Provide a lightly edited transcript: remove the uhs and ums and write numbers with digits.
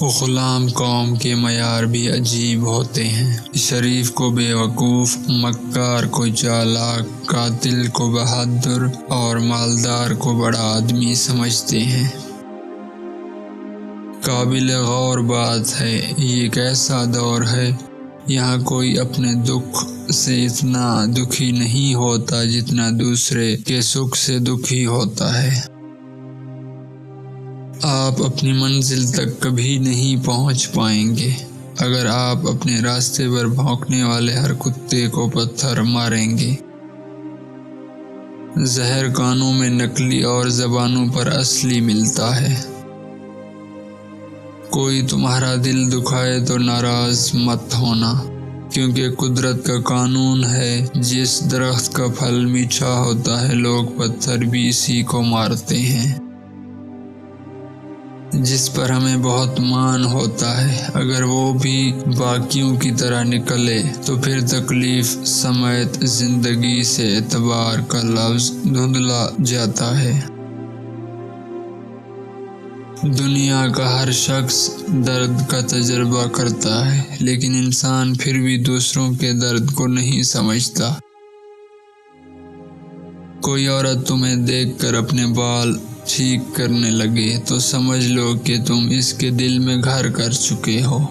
غلام قوم کے معیار بھی عجیب ہوتے ہیں۔ شریف کو بیوقوف، مکار کو چالاک، قاتل کو بہادر اور مالدار کو بڑا آدمی سمجھتے ہیں۔ قابل غور بات ہے، یہ ایک ایسا دور ہے یہاں کوئی اپنے دکھ سے اتنا دکھی نہیں ہوتا جتنا دوسرے کے سکھ سے دکھی ہوتا ہے۔ آپ اپنی منزل تک کبھی نہیں پہنچ پائیں گے اگر آپ اپنے راستے پر بھونکنے والے ہر کتے کو پتھر ماریں گے۔ زہر کانوں میں نکلی اور زبانوں پر اصلی ملتا ہے۔ کوئی تمہارا دل دکھائے تو ناراض مت ہونا، کیونکہ قدرت کا قانون ہے، جس درخت کا پھل میٹھا ہوتا ہے لوگ پتھر بھی اسی کو مارتے ہیں۔ جس پر ہمیں بہت مان ہوتا ہے، اگر وہ بھی باقیوں کی طرح نکلے تو پھر تکلیف سمیت زندگی سے اعتبار کا لفظ دھندلا جاتا ہے۔ دنیا کا ہر شخص درد کا تجربہ کرتا ہے، لیکن انسان پھر بھی دوسروں کے درد کو نہیں سمجھتا۔ کوئی عورت تمہیں دیکھ کر اپنے بال ٹھیک کرنے لگے تو سمجھ لو کہ تم اس کے دل میں گھر کر چکے ہو۔